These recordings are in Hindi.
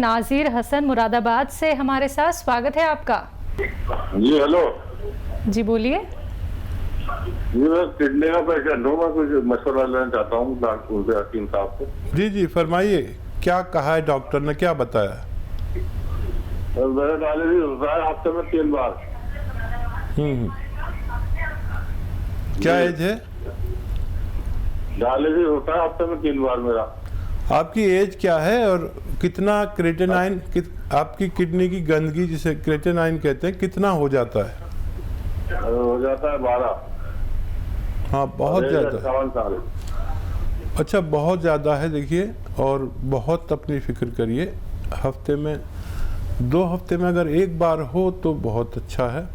नाजिर हसन मुरादाबाद से हमारे साथ, स्वागत है आपका। जी हेलो जी बोलिए। जी मैं किडनी का पेशेंट हूँ, मैं कुछ मशवरा लेना चाहता हूँ डॉक्टर से, हकीम साहब से। जी जी फरमाइए, क्या कहा है डॉक्टर ने, क्या बताया? मेरे डायलिसिस होता है हफ्ते में 3 बार। क्या एज है? डायलिसिस होता है हफ्ते में 3 बार मेरा। आपकी एज क्या है और कितना क्रेटेनाइन, आपकी किडनी की गंदगी जिसे क्रेटेनाइन कहते हैं, कितना हो जाता है? हो जाता है 12। हाँ बहुत ज़्यादा। 57 साल। अच्छा बहुत ज़्यादा है। देखिए, और बहुत अपनी फिक्र करिए। हफ्ते में 2 हफ्ते में अगर 1 बार हो तो बहुत अच्छा है,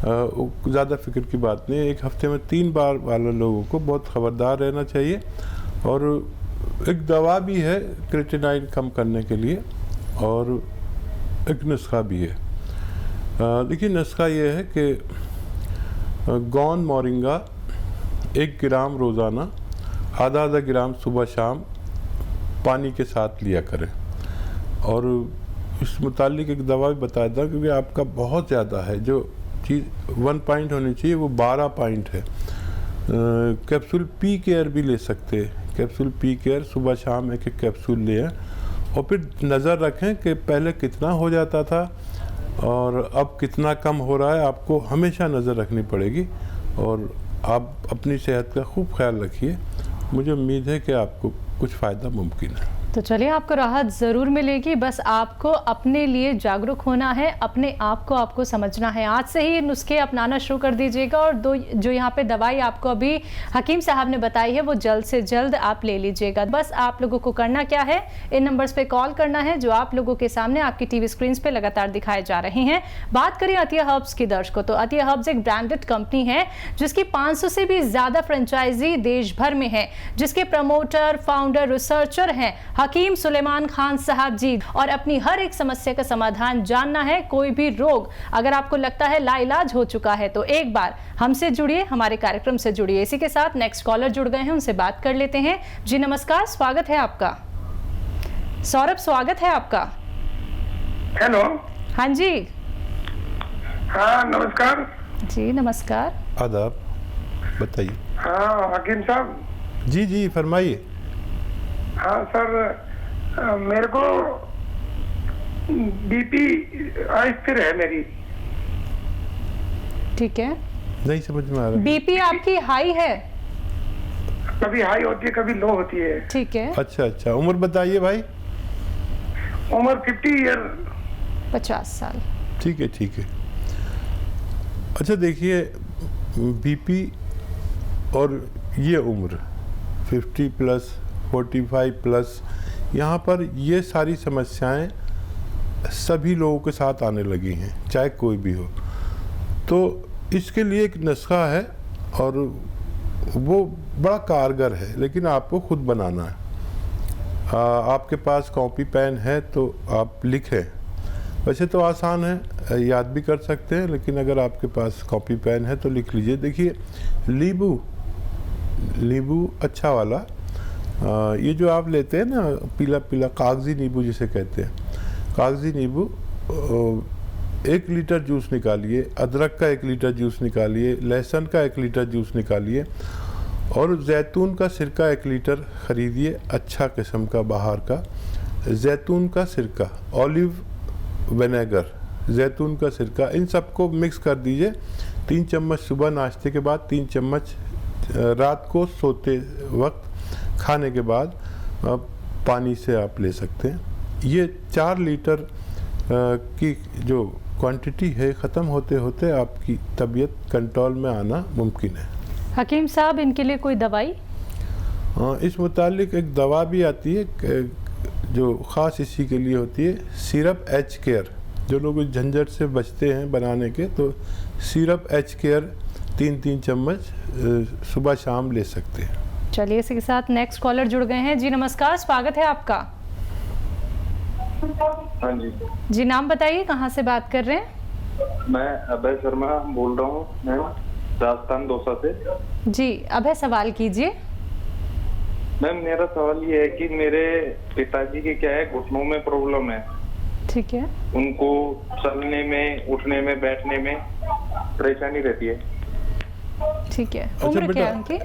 ज़्यादा फिक्र की बात नहीं है। 1 हफ्ते में 3 बार वाले लोगों को बहुत खबरदार रहना चाहिए। और एक दवा भी है क्रेटेनाइन कम करने के लिए, और एक नुस्खा भी है। देखिए नुस्खा ये है कि गौन मोरिंगा 1 ग्राम रोज़ाना, आधा ग्राम सुबह शाम पानी के साथ लिया करें। और इस मुतालिक एक दवा भी बताया था, क्योंकि आपका बहुत ज़्यादा है, जो चीज़ 1 पॉइंट होनी चाहिए वो 12 पॉइंट है। कैप्सूल पी केयर भी ले सकते हैं। कैप्सूल पी केयर सुबह शाम 1-1 कैप्सूल लें, और फिर नज़र रखें कि पहले कितना हो जाता था और अब कितना कम हो रहा है। आपको हमेशा नज़र रखनी पड़ेगी, और आप अपनी सेहत का खूब ख्याल रखिए। मुझे उम्मीद है कि आपको कुछ फ़ायदा मुमकिन है। तो चलिए, आपको राहत ज़रूर मिलेगी, बस आपको अपने लिए जागरूक होना है, अपने आप को आपको समझना है। आज से ही नुस्खे अपनाना शुरू कर दीजिएगा, और जो यहाँ पे दवाई आपको अभी हकीम साहब ने बताई है वो जल्द से जल्द आप ले लीजिएगा। बस आप लोगों को करना क्या है, इन नंबर्स पे कॉल करना है जो आप लोगों के सामने आपकी टीवी स्क्रीन पे लगातार दिखाए जा रहे हैं। बात करें अतिया हर्ब्स की दर्शकों, तो अतिया हर्ब्स एक ब्रांडेड कंपनी है जिसकी 500 से भी ज़्यादा फ्रेंचाइजी देश भर में है, जिसके प्रमोटर, फाउंडर, रिसर्चर हैं हकीम सुलेमान खान साहब जी। और अपनी हर एक समस्या का समाधान जानना है, कोई भी रोग अगर आपको लगता है लाइलाज हो चुका है तो एक बार हमसे जुड़िए, हमारे कार्यक्रम से जुड़िए। इसी के साथ नेक्स्ट कॉलर जुड़ गए हैं, उनसे बात कर लेते हैं। जी नमस्कार, स्वागत है आपका। सौरभ, स्वागत है आपका। हेलो। हाँ जी। हाँ नमस्कार। जी नमस्कार। आदाब, बताइए। हाँ हकीम साहब। जी जी फरमाइए। हाँ सर, मेरे को बीपी अस्थिर है मेरी। ठीक है, नहीं समझ में आ रहा। बीपी आपकी हाई है? कभी हाई होती है, कभी लो होती है। ठीक है। अच्छा अच्छा, उम्र बताइए भाई। उम्र 50 ईयर। 50 साल। ठीक है ठीक है। अच्छा देखिए, बीपी और ये उम्र 50 प्लस 45 प्लस, यहाँ पर ये सारी समस्याएं सभी लोगों के साथ आने लगी हैं, चाहे कोई भी हो। तो इसके लिए एक नुस्खा है, और वो बड़ा कारगर है, लेकिन आपको खुद बनाना है। आपके पास कॉपी पेन है तो आप लिखें। वैसे तो आसान है, याद भी कर सकते हैं, लेकिन अगर आपके पास कॉपी पेन है तो लिख लीजिए। देखिए, नींबू अच्छा वाला, ये जो आप लेते हैं ना, पीला पीला कागजी नींबू जिसे कहते हैं, कागजी नींबू 1 लीटर जूस निकालिए, अदरक का 1 लीटर जूस निकालिए, लहसुन का 1 लीटर जूस निकालिए, और जैतून का सिरका 1 लीटर ख़रीदिए, अच्छा किस्म का बाहर का जैतून का सिरका, ऑलिव विनेगर, जैतून का सिरका, इन सबको मिक्स कर दीजिए। 3 चम्मच सुबह नाश्ते के बाद, 3 चम्मच रात को सोते वक्त, खाने के बाद पानी से आप ले सकते हैं। ये 4 लीटर की जो क्वांटिटी है, ख़त्म होते होते आपकी तबीयत कंट्रोल में आना मुमकिन है। हकीम साहब, इनके लिए कोई दवाई? हाँ, इस मुतालिक एक दवा भी आती है जो ख़ास इसी के लिए होती है, सिरप एच केयर। जो लोग झंझट से बचते हैं बनाने के, तो सिरप एच केयर 3-3 चम्मच सुबह शाम ले सकते हैं। चलिए, इसी के साथ नेक्स्ट कॉलर जुड़ गए हैं। जी नमस्कार, स्वागत है आपका। हाँ जी। जी नाम बताइए, कहाँ से बात कर रहे हैं? मैं अभय शर्मा बोल रहा हूँ, मैं राजस्थान दौसा से। जी अभय, सवाल कीजिए। मैम मेरा सवाल ये है कि मेरे पिताजी के क्या है, घुटनों में प्रॉब्लम है, ठीक है। उनको चलने में, उठने में, बैठने में परेशानी रहती है। ठीक है। अच्छा उम्र क्या है बेटा। उनकी?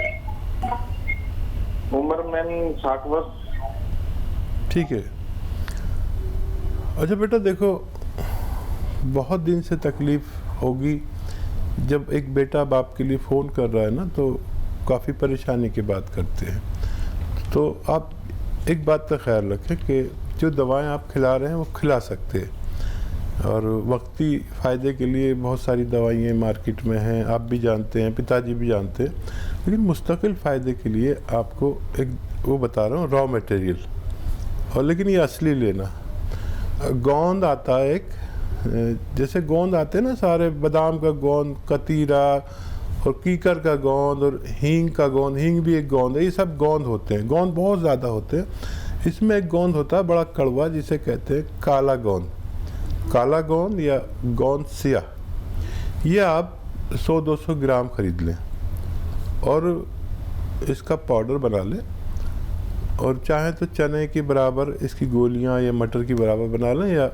उम्र मैम 60 वर्ष। ठीक है। अच्छा बेटा देखो, बहुत दिन से तकलीफ होगी। जब एक बेटा बाप के लिए फ़ोन कर रहा है ना, तो काफ़ी परेशानी की बात करते हैं। तो आप एक बात का ख्याल रखें कि जो दवाएं आप खिला रहे हैं वो खिला सकते हैं, और वक्ती फ़ायदे के लिए बहुत सारी दवाइयाँ मार्केट में हैं, आप भी जानते हैं, पिताजी भी जानते हैं। लेकिन मुस्तकिल फ़ायदे के लिए आपको एक वो बता रहा हूँ, रॉ मटेरियल, और लेकिन ये असली लेना। गोंद आता है एक, जैसे गोंद आते हैं ना सारे, बादाम का गोंद, कतीरा और कीकर का गोंद और हींग का गोंद, हींग भी एक गोंद है। ये सब गोंद होते हैं, गोंद बहुत ज़्यादा होते हैं। इसमें एक गोंद होता है बड़ा कड़वा, जिसे कहते हैं काला गोंद, काला गोंद या गोंद सिया। ये आप 100-200 ग्राम खरीद लें और इसका पाउडर बना लें, और चाहे तो चने के बराबर इसकी गोलियां या मटर की बराबर बना लें, या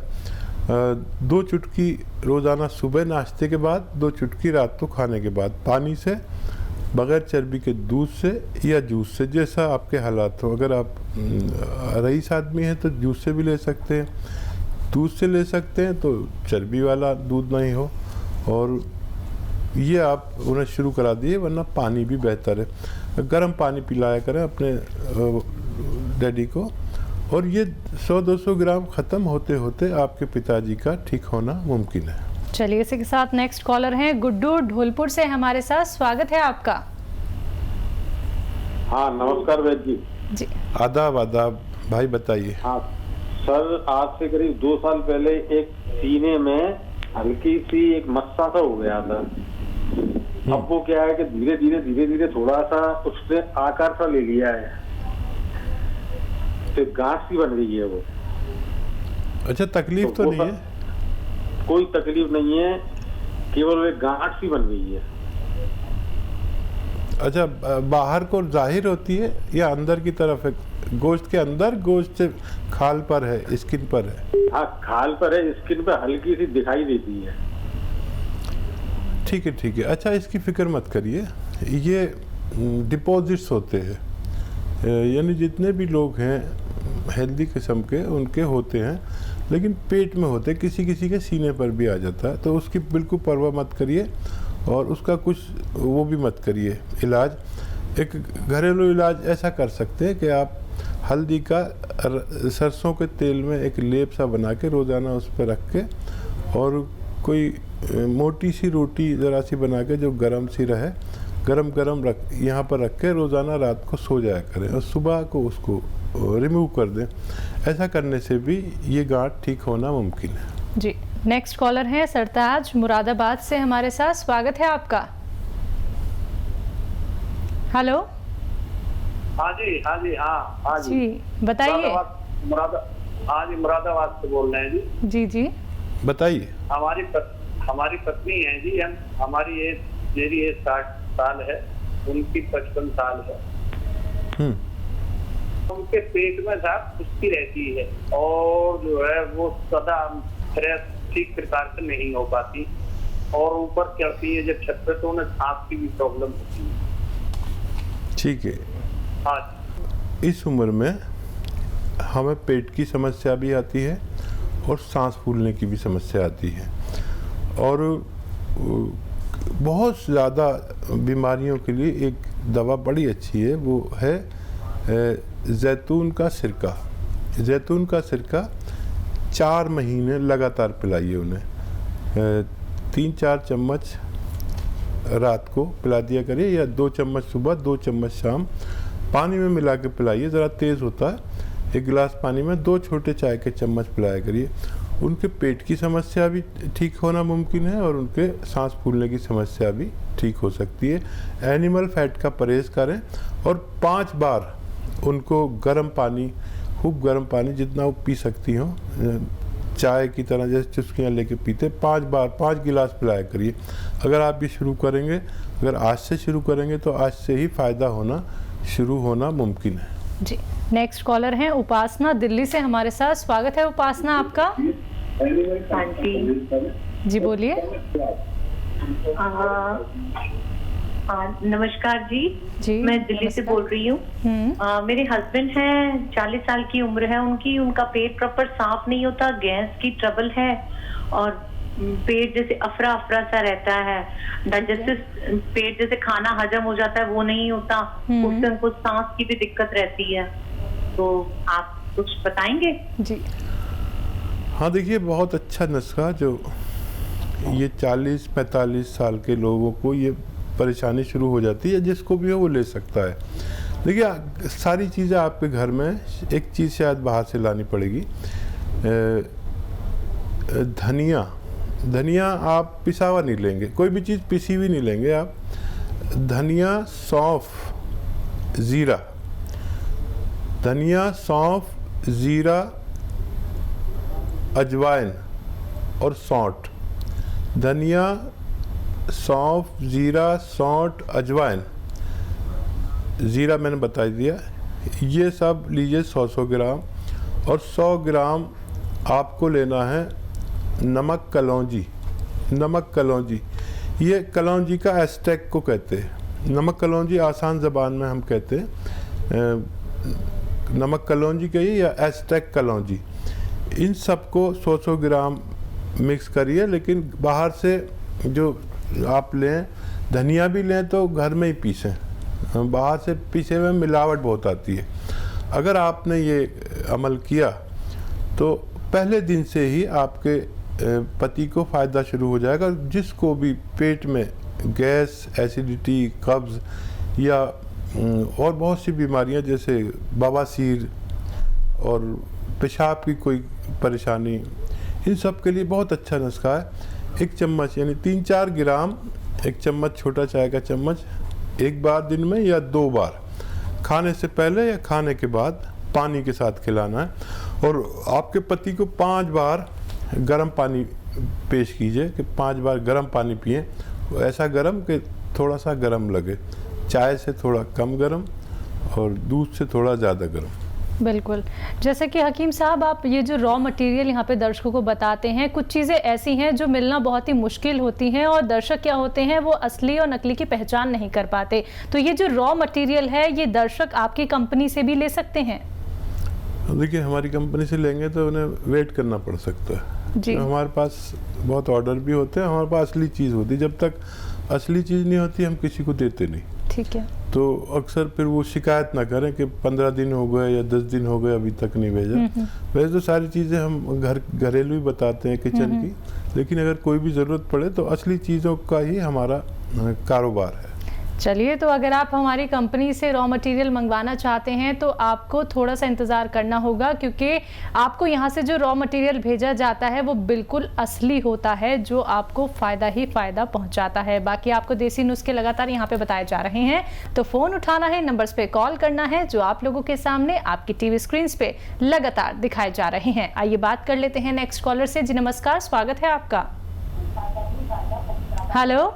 2 चुटकी रोज़ाना सुबह नाश्ते के बाद, 2 चुटकी रात को खाने के बाद, पानी से, बग़ैर चर्बी के दूध से या जूस से, जैसा आपके हालात हो। अगर आप रईस आदमी हैं तो जूस से भी ले सकते हैं, दूध से ले सकते हैं, तो चर्बी वाला दूध नहीं हो। और ये आप उन्हें शुरू करा दिए, वरना पानी भी बेहतर है। गर्म पानी पिलाया करें अपने डैडी को, और ये 100-200 ग्राम ख़त्म होते होते आपके पिताजी का ठीक होना मुमकिन है। चलिए, इसी के साथ नेक्स्ट कॉलर हैं गुड्डू ढोलपुर से हमारे साथ। स्वागत है आपका। हाँ नमस्कार वैद्य जी। जी आदाब आदाब भाई, बताइए। हाँ सर, आज से करीब 2 साल पहले एक सीने में हल्की सी एक मस्सा सा हो गया था। अब वो क्या है कि धीरे धीरे थोड़ा सा उसने आकार सा ले लिया है, तो गांठ सी बन गई है वो। अच्छा, तकलीफ तो नहीं है? कोई तकलीफ नहीं है, केवल एक गांठ सी बन गई है। अच्छा, बाहर को जाहिर होती है या अंदर की तरफ है? गोश्त के अंदर, गोश्त से खाल पर है, स्किन पर है? हाँ खाल पर है, स्किन पर हल्की सी दिखाई देती है। ठीक है ठीक है। अच्छा, इसकी फिक्र मत करिए, ये डिपॉजिट्स होते हैं, यानी जितने भी लोग हैं हेल्दी किस्म के उनके होते हैं, लेकिन पेट में होते, किसी किसी के सीने पर भी आ जाता है। तो उसकी बिल्कुल परवाह मत करिए, और उसका कुछ वो भी मत करिए इलाज। एक घरेलू इलाज ऐसा कर सकते हैं कि आप हल्दी का सरसों के तेल में एक लेप सा बना के रोज़ाना उस पर रख के, और कोई मोटी सी रोटी ज़रा सी बना के जो गरम सी रहे, गरम रख यहाँ पर रख के रोज़ाना रात को सो जाया करें, और सुबह को उसको रिमूव कर दें। ऐसा करने से भी ये गांठ ठीक होना मुमकिन है। जी, नेक्स्ट कॉलर हैं सरताज मुरादाबाद से हमारे साथ। स्वागत है आपका। हेलो। हाँ जी बताइए। हाँ जी, मुरादाबाद से बोल रहे हैं जी। जी बताइए। हमारी पत्नी है जी, मेरी एज 60 साल है, उनकी 55 साल है। उनके पेट में साहब खुश्की रहती है, और जो है वो सदा फ्रेश ठीक प्रकार से नहीं हो पाती, और ऊपर चढ़ती है जब छत पे तो उन्हें सांस की भी प्रॉब्लम होती है। ठीक है। हाँ, इस उम्र में हमें पेट की समस्या भी आती है और सांस फूलने की भी समस्या आती है, और बहुत ज़्यादा बीमारियों के लिए एक दवा बड़ी अच्छी है, वो है जैतून का सिरका। जैतून का सिरका 4 महीने लगातार पिलाइए उन्हें। 3-4 चम्मच रात को पिला दिया करिए, या 2 चम्मच सुबह, 2 चम्मच शाम, पानी में मिला के पिलाइए। ज़रा तेज़ होता है, 1 गिलास पानी में 2 छोटे चाय के चम्मच पिलाया करिए। उनके पेट की समस्या भी ठीक होना मुमकिन है, और उनके सांस फूलने की समस्या भी ठीक हो सकती है। एनिमल फैट का परहेज़ करें, और 5 बार उनको गर्म पानी, खूब गर्म पानी जितना वो पी सकती हो, चाय की तरह जैसे चुस्कियाँ लेके पीते, 5 बार 5 गिलास पिलाया करिए। अगर आप भी शुरू करेंगे, अगर आज से शुरू करेंगे, तो आज से ही फ़ायदा होना शुरू होना मुमकिन है। जी, नेक्स्ट कॉलर हैं उपासना दिल्ली से हमारे साथ। स्वागत है उपासना आपका। हाँ जी। जी बोलिए। नमस्कार जी। जी, मैं दिल्ली से बोल रही हूँ। मेरे हस्बैंड हैं, 40 साल की उम्र है उनकी, उनका पेट प्रॉपर साफ नहीं होता, गैस की ट्रबल है और पेट जैसे अफरा अफरा सा रहता है, डाइजेस्टिव पेट जैसे खाना हजम हो जाता है वो नहीं होता, उससे उनको सांस की भी दिक्कत रहती है। तो आप कुछ बताएंगे? जी हाँ देखिए, बहुत अच्छा नुस्खा जो ये 40-45 साल के लोगों को ये परेशानी शुरू हो जाती है, जिसको भी हो वो ले सकता है। देखिए सारी चीज़ें आपके घर में, एक चीज़ शायद बाहर से लानी पड़ेगी। धनिया आप पिसा हुआ नहीं लेंगे, कोई भी चीज़ पिसी हुई नहीं लेंगे आप। धनिया, सौंफ, ज़ीरा, धनिया, सौंफ, ज़ीरा, अजवाइन और सौंठ। धनिया, सौंफ, ज़ीरा, सौंठ, अजवाइन, ज़ीरा मैंने बता दिया, ये सब लीजिए 100-100 ग्राम। और 100 ग्राम आपको लेना है नमक कलौंजी। नमक कलौंजी, ये कलौंजी का एस्टेक को कहते हैं। नमक कलौंजी आसान ज़बान में हम कहते हैं नमक कलौंजी कहिए या एस्टेक कलौंजी। इन सबको 100-100 ग्राम मिक्स करिए, लेकिन बाहर से जो आप लें, धनिया भी लें तो घर में ही पीसें, बाहर से पीसे में मिलावट बहुत आती है। अगर आपने ये अमल किया तो पहले दिन से ही आपके पति को फ़ायदा शुरू हो जाएगा। जिसको भी पेट में गैस, एसिडिटी, कब्ज़ या और बहुत सी बीमारियां जैसे बवासीर और पेशाब की कोई परेशानी, इन सब के लिए बहुत अच्छा नुस्खा है। 1 चम्मच यानी 3-4 ग्राम, 1 चम्मच छोटा चाय का चम्मच, एक बार दिन में या 2 बार, खाने से पहले या खाने के बाद पानी के साथ खिलाना है। और आपके पति को 5 बार गर्म पानी पेश कीजिए कि 5 बार गर्म पानी पिएं, ऐसा गर्म कि थोड़ा सा गर्म लगे, चाय से थोड़ा कम गर्म और दूध से थोड़ा ज़्यादा गर्म। बिल्कुल, जैसे कि हकीम साहब आप ये जो रॉ मटेरियल यहाँ पे दर्शकों को बताते हैं, कुछ चीज़ें ऐसी हैं जो मिलना बहुत ही मुश्किल होती हैं और दर्शक क्या होते हैं वो असली और नकली की पहचान नहीं कर पाते। तो ये जो रॉ मटेरियल है ये दर्शक आपकी कंपनी से भी ले सकते हैं? देखिए हमारी कंपनी से लेंगे तो उन्हें वेट करना पड़ सकता है जी। तो हमारे पास बहुत ऑर्डर भी होते हैं, हमारे पास असली चीज़ होती है। जब तक असली चीज़ नहीं होती हम किसी को देते नहीं। ठीक है। तो अक्सर फिर वो शिकायत ना करें कि 15 दिन हो गए या 10 दिन हो गए अभी तक नहीं भेजा। वैसे तो सारी चीज़ें हम घरेलू ही बताते हैं किचन की, लेकिन अगर कोई भी ज़रूरत पड़े तो असली चीज़ों का ही हमारा कारोबार है। चलिए, तो अगर आप हमारी कंपनी से रॉ मटेरियल मंगवाना चाहते हैं तो आपको थोड़ा सा इंतज़ार करना होगा, क्योंकि आपको यहाँ से जो रॉ मटेरियल भेजा जाता है वो बिल्कुल असली होता है, जो आपको फ़ायदा ही फ़ायदा पहुँचाता है। बाकी आपको देसी नुस्खे लगातार यहाँ पे बताए जा रहे हैं, तो फ़ोन उठाना है, नंबर्स पे कॉल करना है जो आप लोगों के सामने आपकी टीवी स्क्रीन पे लगातार दिखाए जा रहे हैं। आइए बात कर लेते हैं नेक्स्ट कॉलर से। जी नमस्कार, स्वागत है आपका। हेलो।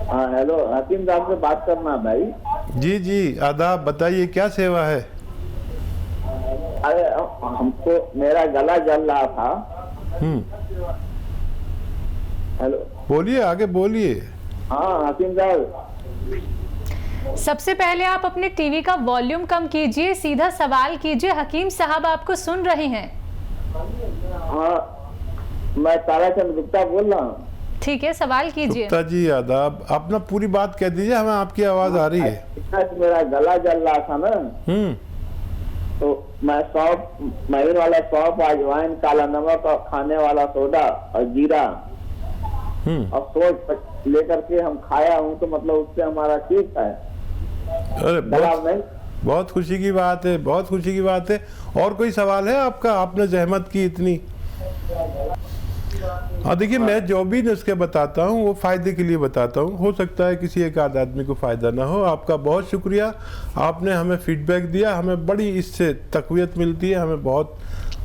हाँ हेलो, हकीम साहब से बात करना है भाई। जी जी, आदाब, बताइए क्या सेवा है? अरे हमको मेरा गला जल रहा था। हेलो, बोलिए, आगे बोलिए। हाँ हकीम साहब, सबसे पहले आप अपने टीवी का वॉल्यूम कम कीजिए, सीधा सवाल कीजिए, हकीम साहब आपको सुन रहे हैं। हाँ मैं ताराचंद गुप्ता बोल रहा हूँ। ठीक है, सवाल कीजिए। गुप्ता जी आदाब, अपना पूरी बात कह दीजिए, हमें आपकी आवाज आ रही है। मेरा गला जल रहा था ना, तो मैं सौंफ, महीन वाला सौंफ, अजवाइन, काला नमक और खाने वाला सोडा और जीरा और सोच लेकर के हम खाया हूँ, तो मतलब उससे हमारा ठीक है। अरे बहुत खुशी की बात है, बहुत खुशी की बात है। और कोई सवाल है आपका? आपने जहमत की इतनी। हाँ देखिए, मैं जो भी नुस्खे बताता हूँ वो फ़ायदे के लिए बताता हूँ। हो सकता है किसी एक आध आदमी को फ़ायदा ना हो। आपका बहुत शुक्रिया, आपने हमें फीडबैक दिया, हमें बड़ी इससे तक़वियत मिलती है, हमें बहुत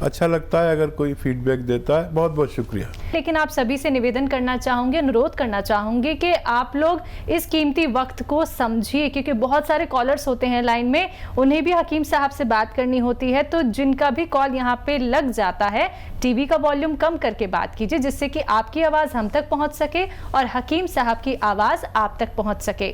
अच्छा लगता है अगर कोई फीडबैक देता है। बहुत बहुत शुक्रिया। लेकिन आप सभी से निवेदन करना चाहूँगी, अनुरोध करना चाहूँगी कि आप लोग इस कीमती वक्त को समझिए, क्योंकि बहुत सारे कॉलर्स होते हैं लाइन में, उन्हें भी हकीम साहब से बात करनी होती है। तो जिनका भी कॉल यहाँ पे लग जाता है, टीवी का वॉल्यूम कम करके बात कीजिए, जिससे कि आपकी आवाज़ हम तक पहुँच सके और हकीम साहब की आवाज़ आप तक पहुँच सके।